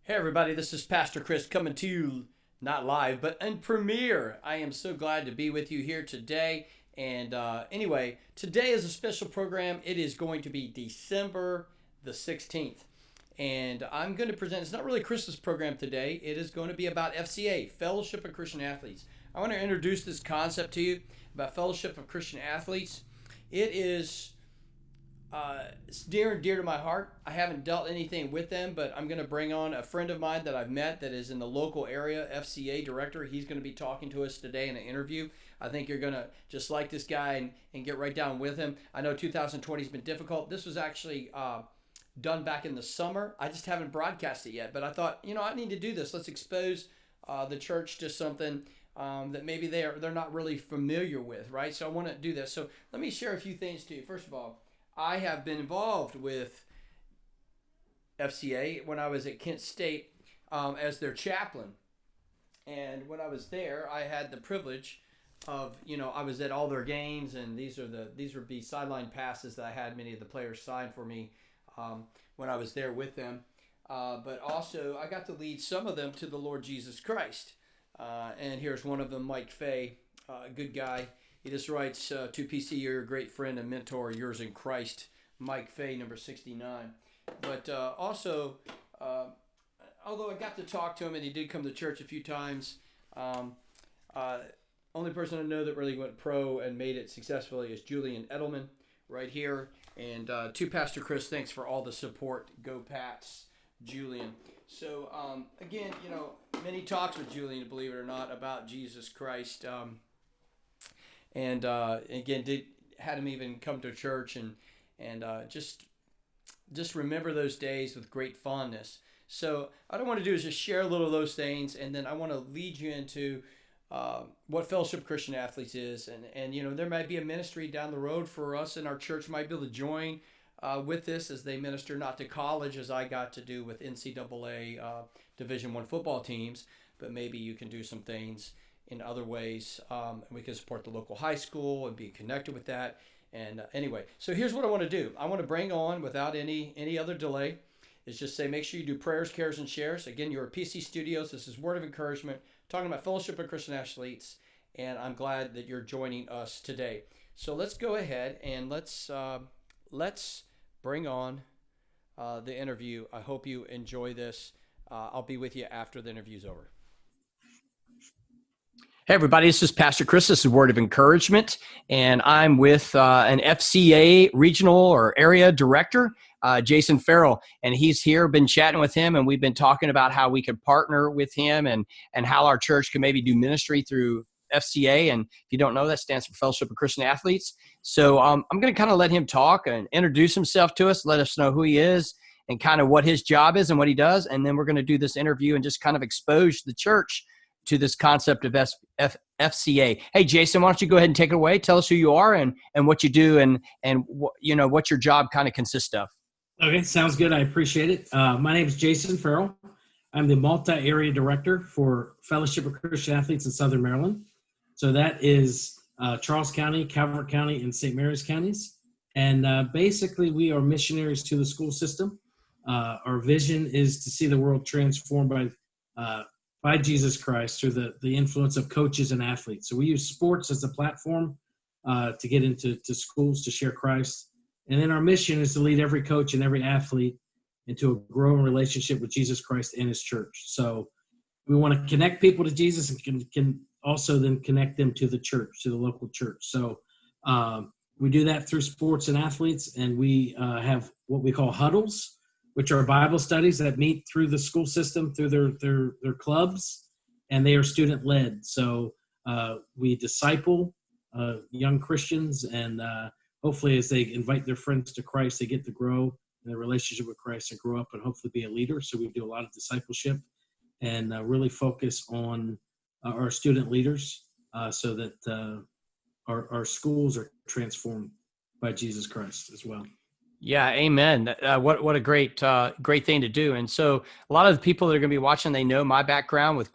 Hey everybody, this is Pastor Chris coming to you not live, but in premiere. I am so glad to be with you here today. And anyway, today is a special program. It is going to be December the 16th. And I'm going to present, it's not really a Christmas program today. It is going to be about FCA, Fellowship of Christian Athletes. I want to introduce this concept to you about Fellowship of Christian Athletes. It is it's near and dear to my heart. I haven't dealt anything with them, but I'm going to bring on a friend of mine that I've met that is in the local area, FCA director. He's going to be talking to us today in an interview. I think you're going to just like this guy and get right down with him. I know 2020 has been difficult. This was actually done back in the summer. I just haven't broadcast it yet, but I thought, I need to do this. Let's expose the church to something that maybe they're not really familiar with, right? So I want to do this. So let me share a few things to you. First of all, I have been involved with FCA when I was at Kent State as their chaplain. And when I was there, I had the privilege of, I was at all their games, and these would be sideline passes that I had many of the players sign for me when I was there with them. But also, I got to lead some of them to the Lord Jesus Christ. And here's one of them, Mike Fay, a good guy. He just writes, to PC, you're a great friend and mentor, yours in Christ, Mike Fay, number 69. But also, although I got to talk to him and he did come to church a few times, only person I know that really went pro and made it successfully is Julian Edelman right here. And to Pastor Chris, thanks for all the support. Go Pats, Julian. So again, many talks with Julian, believe it or not, about Jesus Christ. And again, had him even come to church and just remember those days with great fondness. So what I want to do is just share a little of those things, and then I want to lead you into what Fellowship of Christian Athletes is, and there might be a ministry down the road for us, and our church might be able to join with this as they minister not to college as I got to do with NCAA Division I football teams, but maybe you can do some things in other ways. We can support the local high school and be connected with that. And anyway, so here's what I want to do. I want to bring on, without any other delay, is just say, make sure you do prayers, cares, and shares. Again, you're at PC Studios. This is Word of Encouragement, talking about Fellowship of Christian Athletes, and I'm glad that you're joining us today. So let's go ahead and let's bring on the interview. I hope you enjoy this. I'll be with you after the interview's over. Hey, everybody, this is Pastor Chris. This is Word of Encouragement, and I'm with an FCA regional or area director, Jason Farrell, and he's here. Been chatting with him, and we've been talking about how we could partner with him and how our church can maybe do ministry through FCA. And if you don't know, that stands for Fellowship of Christian Athletes. So I'm going to kind of let him talk and introduce himself to us, let us know who he is and kind of what his job is and what he does, and then we're going to do this interview and just kind of expose the church to this concept of FCA. Hey, Jason, why don't you go ahead and take it away? Tell us who you are and what you do and what your job kind of consists of. Okay, sounds good. I appreciate it. My name is Jason Farrell. I'm the multi-area director for Fellowship of Christian Athletes in Southern Maryland. So that is Charles County, Calvert County, and St. Mary's counties. And basically, we are missionaries to the school system. Our vision is to see the world transformed by Jesus Christ through the influence of coaches and athletes. So we use sports as a platform to get into schools to share Christ. And then our mission is to lead every coach and every athlete into a growing relationship with Jesus Christ and his church. So we want to connect people to Jesus and can also then connect them to the church, to the local church. So we do that through sports and athletes, and we have what we call huddles, which are Bible studies that meet through the school system, through their clubs, and they are student-led. So we disciple young Christians, and hopefully as they invite their friends to Christ, they get to grow in their relationship with Christ and grow up and hopefully be a leader. So we do a lot of discipleship and really focus on our student leaders so that our schools are transformed by Jesus Christ as well. Yeah, amen. What a great thing to do. And so a lot of the people that are going to be watching, they know my background with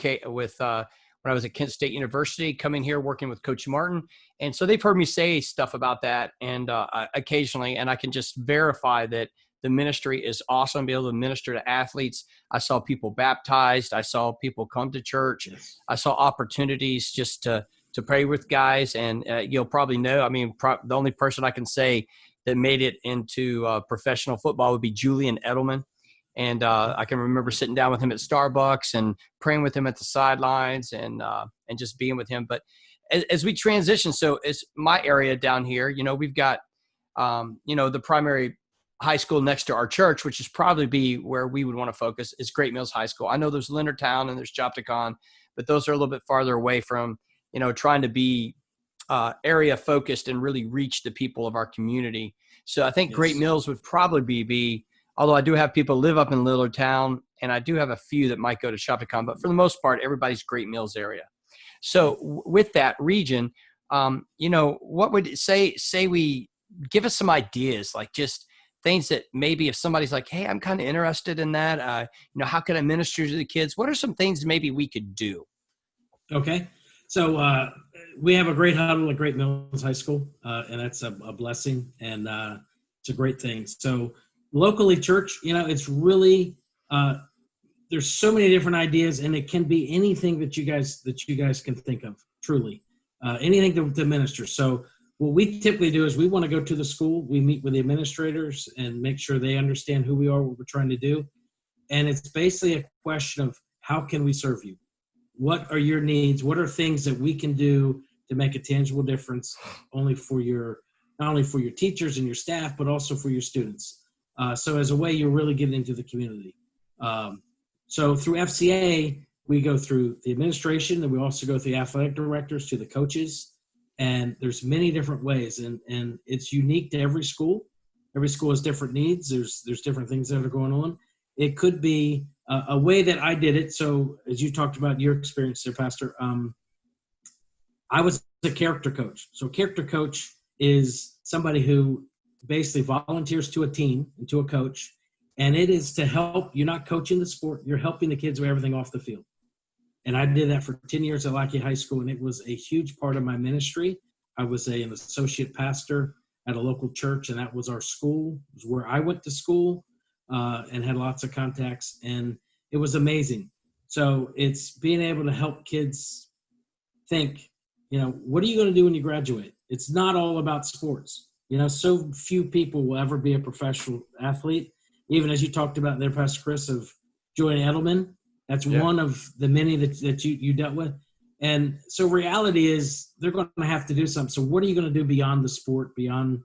when I was at Kent State University, coming here working with Coach Martin, and so they've heard me say stuff about that, and occasionally, and I can just verify that the ministry is awesome. Be able to minister to athletes. I saw people baptized. I saw people come to church. Yes. I saw opportunities just to pray with guys. And you'll probably know, I mean, the only person I can say that made it into professional football would be Julian Edelman. And I can remember sitting down with him at Starbucks and praying with him at the sidelines and just being with him. But as we transition, so it's my area down here, we've got, the primary high school next to our church, which is probably be where we would want to focus, is Great Mills High School. I know there's Leonardtown and there's Chopticon, but those are a little bit farther away from, trying to be area focused and really reach the people of our community. So I think Great Mills would probably be, although I do have people live up in Leonardtown and I do have a few that might go to Chopticon, but for the most part, everybody's Great Mills area. So with that region, what would say we give us some ideas, like just things that maybe if somebody's like, hey, I'm kind of interested in that, how can I minister to the kids? What are some things maybe we could do? Okay. So we have a great huddle at Great Mills High School, and that's a blessing, and it's a great thing. So locally, church, it's really there's so many different ideas, and it can be anything that you guys can think of. Truly, anything to minister. So what we typically do is we want to go to the school. We meet with the administrators and make sure they understand who we are, what we're trying to do, and it's basically a question of how can we serve you. What are your needs? What are things that we can do to make a tangible difference not only for your teachers and your staff, but also for your students? So as a way, you're really getting into the community. So through FCA, we go through the administration, and we also go through the athletic directors to the coaches. And there's many different ways, and it's unique to every school. Every school has different needs. There's different things that are going on. It could be a way that I did it. So as you talked about your experience there, Pastor, I was a character coach. So a character coach is somebody who basically volunteers to a team and to a coach, and it is to help. You're not coaching the sport. You're helping the kids with everything off the field. And I did that for 10 years at Lackey High School, and it was a huge part of my ministry. I was an associate pastor at a local church, and that was our school. It was where I went to school. And had lots of contacts, and it was amazing. So it's being able to help kids think, what are you going to do when you graduate? It's not all about sports. So few people will ever be a professional athlete. Even as you talked about there, Pastor Chris, of Julian Edelman, that's one of the many that you dealt with. And so reality is they're going to have to do something. So what are you going to do beyond the sport, beyond,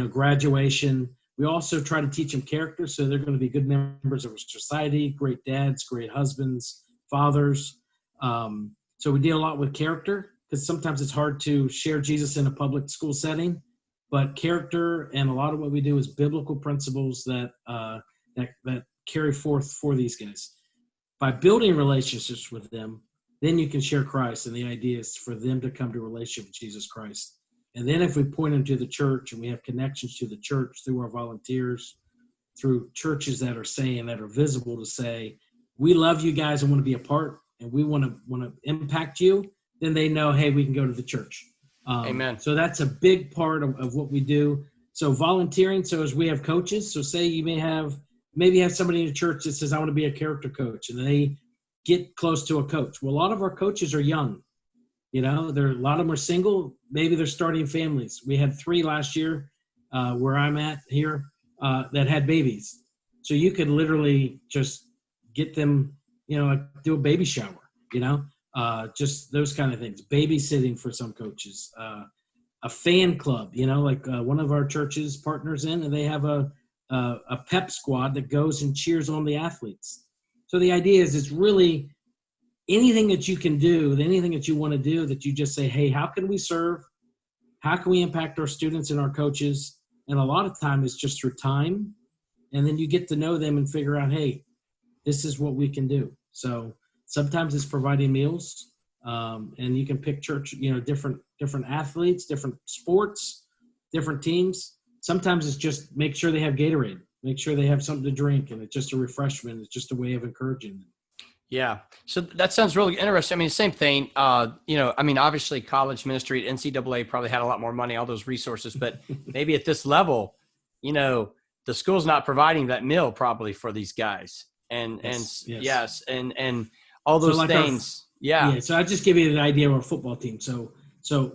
graduation? We also try to teach them character, so they're going to be good members of society, great dads, great husbands, fathers. So we deal a lot with character, because sometimes it's hard to share Jesus in a public school setting. But character, and a lot of what we do is biblical principles that carry forth for these guys. By building relationships with them, then you can share Christ, and the idea is for them to come to a relationship with Jesus Christ. And then if we point them to the church, and we have connections to the church through our volunteers, through churches that are visible to say, we love you guys and want to be a part, and we want to impact you, then they know, hey, we can go to the church. Amen. So that's a big part of what we do. So volunteering, so as we have coaches, so say you maybe have somebody in the church that says, I want to be a character coach, and they get close to a coach. Well, a lot of our coaches are young. A lot of them are single. Maybe they're starting families. We had 3 last year where I'm at here that had babies. So you could literally just get them, do a baby shower, just those kind of things. Babysitting for some coaches. A fan club, like one of our churches partners in, and they have a pep squad that goes and cheers on the athletes. So the idea is it's really anything that you can do, anything that you want to do, that you just say, hey, how can we serve? How can we impact our students and our coaches? And a lot of time it's just through time. And then you get to know them and figure out, hey, this is what we can do. So sometimes it's providing meals. And you can pick church, different athletes, different sports, different teams. Sometimes it's just make sure they have Gatorade, make sure they have something to drink, and it's just a refreshment. It's just a way of encouraging them. Yeah. So that sounds really interesting. I mean, same thing, obviously college ministry at NCAA probably had a lot more money, all those resources, but maybe at this level, the the school's not providing that meal probably for these guys. And Yes. and all those like things. So I'll just give you an idea of our football team. So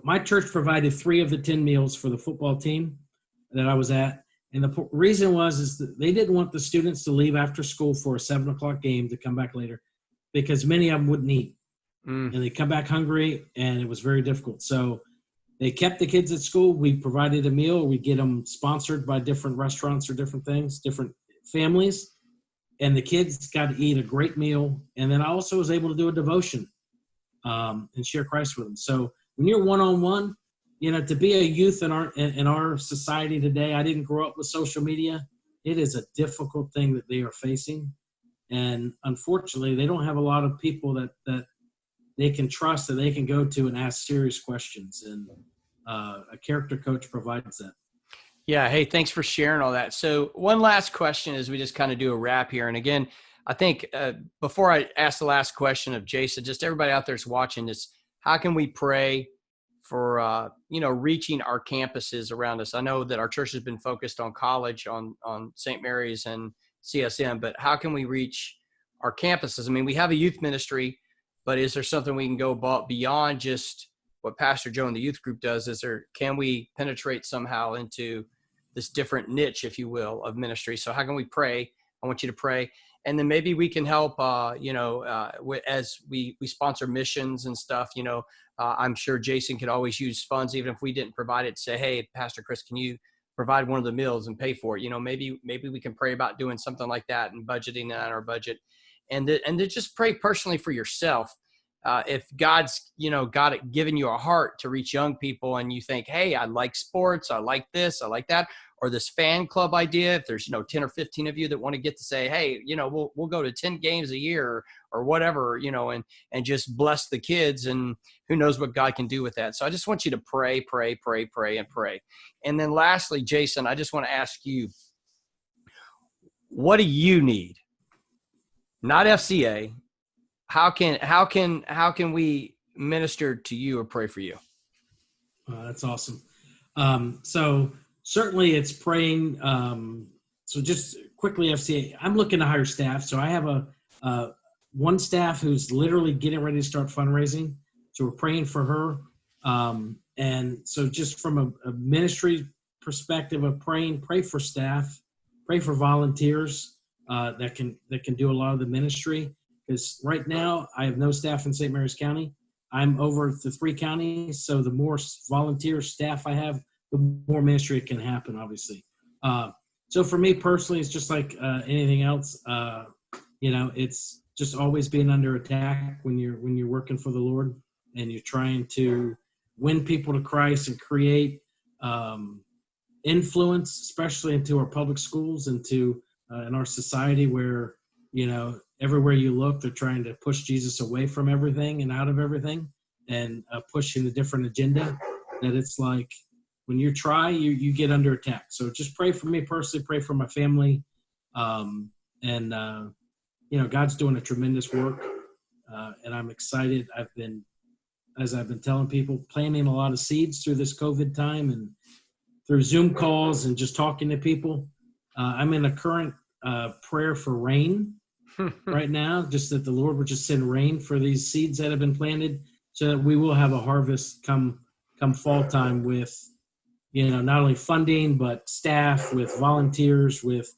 my church provided 3 of the 10 meals for the football team that I was at. And the reason is that they didn't want the students to leave after school for a 7:00 game to come back later, because many of them wouldn't eat. And they come back hungry, and it was very difficult. So they kept the kids at school. We provided a meal. We get them sponsored by different restaurants or different things, different families. And the kids got to eat a great meal. And then I also was able to do a devotion and share Christ with them. So when you're one-on-one, to be a youth in our society today, I didn't grow up with social media. It is a difficult thing that they are facing. And unfortunately, they don't have a lot of people that they can trust, that they can go to and ask serious questions. And a character coach provides that. Yeah. Hey, thanks for sharing all that. So one last question as we just kind of do a wrap here. And again, I think before I ask the last question of Jason, just everybody out there is watching this, how can we pray for, reaching our campuses around us? I know that our church has been focused on college, on St. Mary's and CSM, but how can we reach our campuses? I mean, we have a youth ministry, but is there something we can go beyond just what Pastor Joe and the youth group does? Can we penetrate somehow into this different niche, if you will, of ministry? So how can we pray? I want you to pray. And then maybe we can help, as we sponsor missions and stuff, I'm sure Jason could always use funds, even if we didn't provide it, to say, hey, Pastor Chris, can you provide one of the meals and pay for it? Maybe we can pray about doing something like that and budgeting that in our budget. And to just pray personally for yourself. If God's, given you a heart to reach young people, and you think, hey, I like sports, I like this, I like that, or this fan club idea, if there's, 10 or 15 of you that want to get to say, hey, we'll go to 10 games a year or whatever, and just bless the kids, and who knows what God can do with that. So I just want you to pray. And then lastly, Jason, I just want to ask you, what do you need? Not FCA. How can we minister to you or pray for you? That's awesome. So certainly it's praying. So just quickly, FCA, I'm looking to hire staff. So I have one staff who's literally getting ready to start fundraising. So we're praying for her. And so just from a ministry perspective of pray for staff, pray for volunteers that can do a lot of the ministry. Because right now I have no staff in St. Mary's County. I'm over the 3 counties. So the more volunteer staff I have, the more ministry can happen, obviously. So for me personally, it's just like anything else. It's just always being under attack when you're working for the Lord and you're trying to win people to Christ and create influence, especially into our public schools and in our society where, everywhere you look, they're trying to push Jesus away from everything and out of everything and pushing a different agenda. That it's like when you try, you get under attack. So just pray for me personally, pray for my family. God's doing a tremendous work. And I'm excited. As I've been telling people, planting a lot of seeds through this COVID time and through Zoom calls and just talking to people. I'm in a current prayer for rain right now, just that the Lord would just send rain for these seeds that have been planted so that we will have a harvest come fall time with, not only funding, but staff, with volunteers, with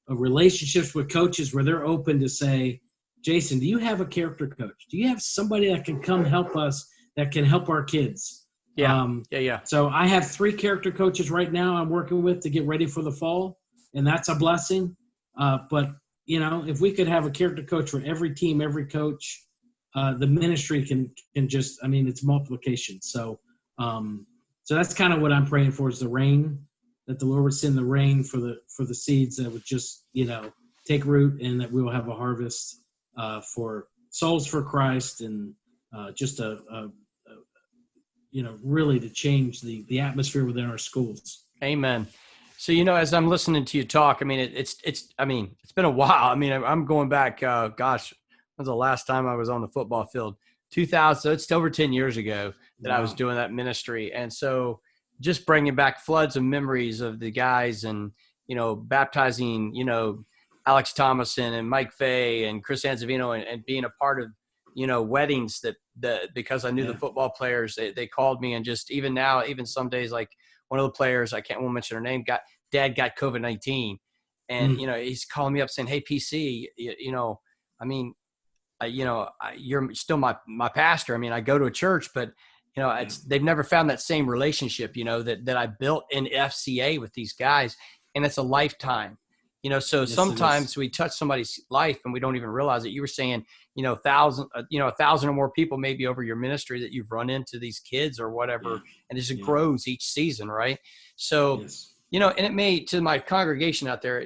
relationships with coaches where they're open to say, Jason, do you have a character coach? Do you have somebody that can come help us, that can help our kids? Yeah. So I have 3 character coaches right now I'm working with to get ready for the fall, and that's a blessing. But if we could have a character coach for every team, every coach, the ministry can just, it's multiplication. So that's kind of what I'm praying for, is the rain, that the Lord would send the rain for the seeds that would just, take root, and that we will have a harvest for souls for Christ, and just really to change the atmosphere within our schools. Amen. So, as I'm listening to you talk, it's been a while. I'm going back, when was the last time I was on the football field? 2000. So it's over 10 years ago that I was doing that ministry. And so just bringing back floods of memories of the guys and baptizing, Alex Thomason and Mike Fay and Chris Anzavino, and being a part of, weddings that because I knew the football players, they called me, and just even now, even some days, like one of the players, won't mention her name, dad got COVID-19, and, he's calling me up saying, "Hey, PC, I mean, you're still my pastor. I mean, I go to a church, but they've never found that same relationship, that I built in FCA with these guys, and it's a lifetime, So Yes, sometimes we touch somebody's life and we don't even realize it. You were saying, 1,000 or more people maybe over your ministry that you've run into these kids or whatever, and it just grows each season, right? So, and it may, to my congregation out there,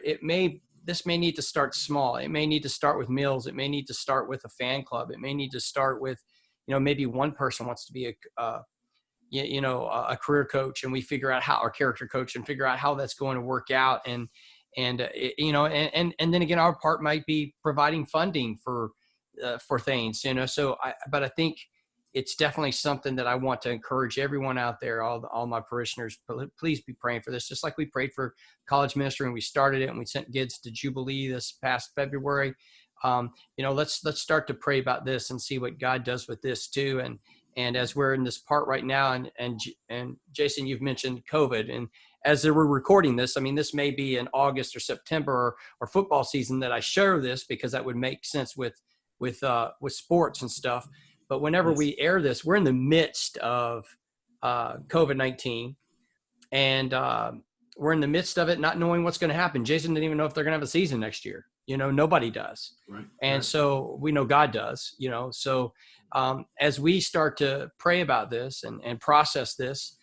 this may need to start small. It may need to start with meals. It may need to start with a fan club. It may need to start with, maybe one person wants to be a career coach, and we figure out how, our character coach, and figure out how that's going to work out. And then again, our part might be providing funding for things, but I think it's definitely something that I want to encourage everyone out there, all my parishioners, please be praying for this. Just like we prayed for college ministry and we started it and we sent kids to Jubilee this past February. Let's start to pray about this and see what God does with this too. And as we're in this part right now, and Jason, you've mentioned COVID, and as we're recording this, I mean, this may be in August or September or football season that I share this, because that would make sense with sports and stuff. But whenever we air this, we're in the midst of COVID-19, and we're in the midst of it, not knowing what's going to happen. Jason didn't even know if they're going to have a season next year. Nobody does. Right. And so we know God does, so as we start to pray about this and process this,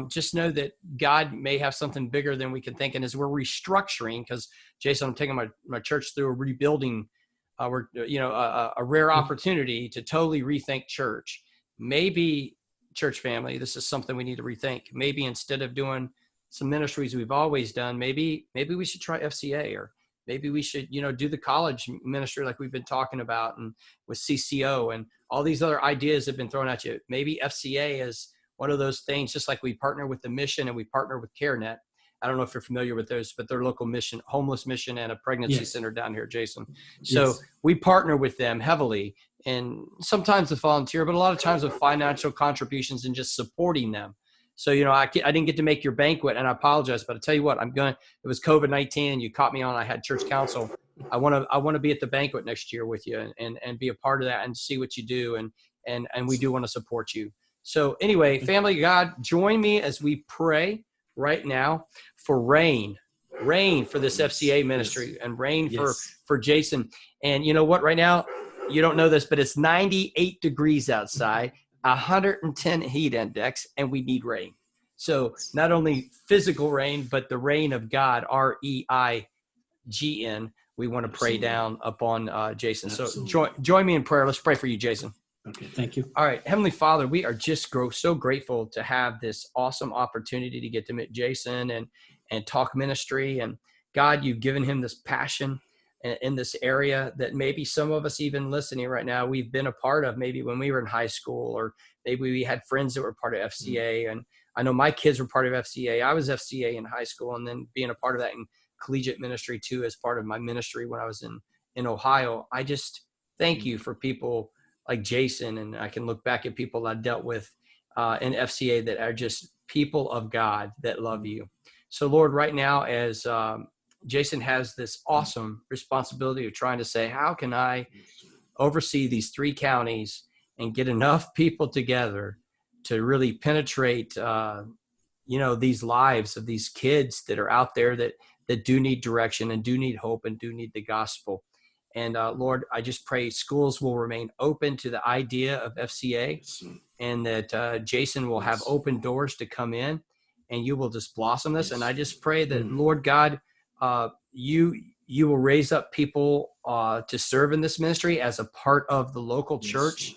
just know that God may have something bigger than we can think. And as we're restructuring, because Jason, I'm taking my church through a rebuilding, a rare opportunity to totally rethink church. Maybe, church family, this is something we need to rethink. Maybe instead of doing some ministries we've always done, maybe we should try FCA, or maybe we should, do the college ministry like we've been talking about, and with CCO and all these other ideas have been thrown at you. Maybe FCA is one of those things, just like we partner with the mission and we partner with CareNet. I don't know if you're familiar with those, but they're local mission, homeless mission, and a pregnancy center down here, Jason. So we partner with them heavily, and sometimes with volunteer, but a lot of times with financial contributions and just supporting them. So, I didn't get to make your banquet, and I apologize, but I tell you what, it was COVID-19 and you caught me on, I had church council. I want to be at the banquet next year with you and be a part of that and see what you do. And we do want to support you. So anyway, family of God, join me as we pray right now for rain for this FCA ministry, and rain for Jason. And you know what, right now, you don't know this, but it's 98 degrees outside, 110 heat index, and we need rain. So not only physical rain, but the rain of God, REIGN, we want to pray down upon Jason. Absolutely. So join me in prayer. Let's pray for you, Jason. Okay, thank you. All right, Heavenly Father, we are just so grateful to have this awesome opportunity to get to meet Jason and talk ministry. And God, you've given him this passion in this area that maybe some of us even listening right now, we've been a part of, maybe when we were in high school, or maybe we had friends that were part of FCA. And I know my kids were part of FCA. I was FCA in high school, and then being a part of that in collegiate ministry too, as part of my ministry when I was in Ohio. I just thank you for people like Jason, and I can look back at people I dealt with in FCA that are just people of God that love you. So Lord, right now, as Jason has this awesome responsibility of trying to say, how can I oversee these 3 counties and get enough people together to really penetrate, these lives of these kids that are out there that do need direction and do need hope and do need the gospel. And Lord, I just pray schools will remain open to the idea of FCA, and that Jason will have open doors to come in, and you will just blossom this. And I just pray that, Lord God, you will raise up people to serve in this ministry as a part of the local church,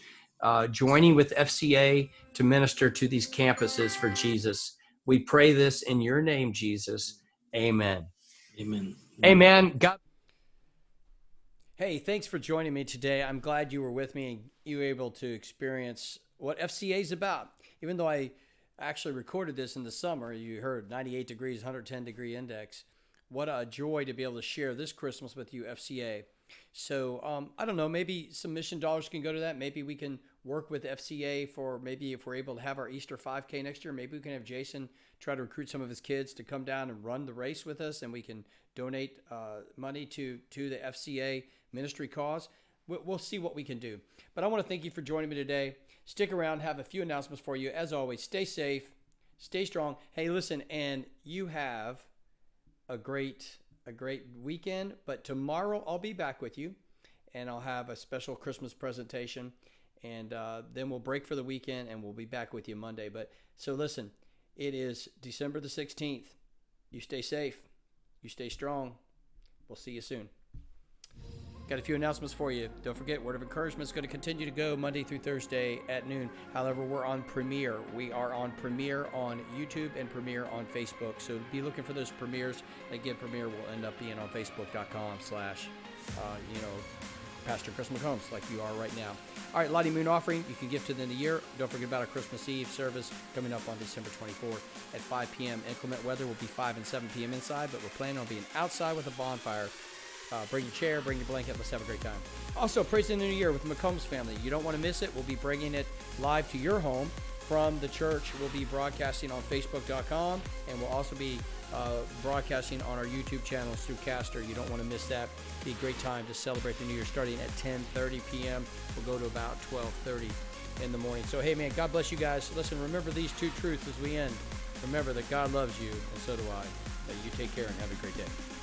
joining with FCA to minister to these campuses for Jesus. We pray this in your name, Jesus. Amen. Amen. Amen. God. Hey, thanks for joining me today. I'm glad you were with me and you were able to experience what FCA is about. Even though I actually recorded this in the summer, you heard 98 degrees, 110 degree index. what a joy to be able to share this Christmas with you, FCA. So I don't know, maybe some mission dollars can go to that. Maybe we can work with FCA for maybe if we're able to have our Easter 5K next year, maybe we can have Jason try to recruit some of his kids to come down and run the race with us, and we can donate money to the FCA ministry cause. We'll see what we can do. But I want to thank you for joining me today. Stick around, have a few announcements for you. As always, stay safe, stay strong. Hey, listen, and you have a great weekend, but tomorrow I'll be back with you, and I'll have a special Christmas presentation, and then we'll break for the weekend, and we'll be back with you Monday. But so listen, it is December the 16th. You stay safe. You stay strong. We'll see you soon. Got a few announcements for you. Don't forget, Word of Encouragement is going to continue to go Monday through Thursday at noon. However, we're on Premiere. We are on Premiere on YouTube and Premiere on Facebook. So be looking for those premieres. Again, Premiere will end up being on Facebook.com/ Pastor Chris McCombs, like you are right now. All right, Lottie Moon Offering, you can give to the end of the year. Don't forget about our Christmas Eve service coming up on December 24th at 5 p.m. Inclement weather will be 5 and 7 p.m. inside, but we're planning on being outside with a bonfire. Bring your chair, bring your blanket. Let's have a great time. Also, Praise the New Year with the McCombs family. You don't want to miss it. We'll be bringing it live to your home from the church. We'll be broadcasting on Facebook.com, and we'll also be broadcasting on our YouTube channels through Caster. You don't want to miss that. Be a great time to celebrate the New Year starting at 10:30 p.m. We'll go to about 12:30 in the morning. So, hey, man, God bless you guys. Listen, remember these two truths as we end. Remember that God loves you, and so do I. You take care and have a great day.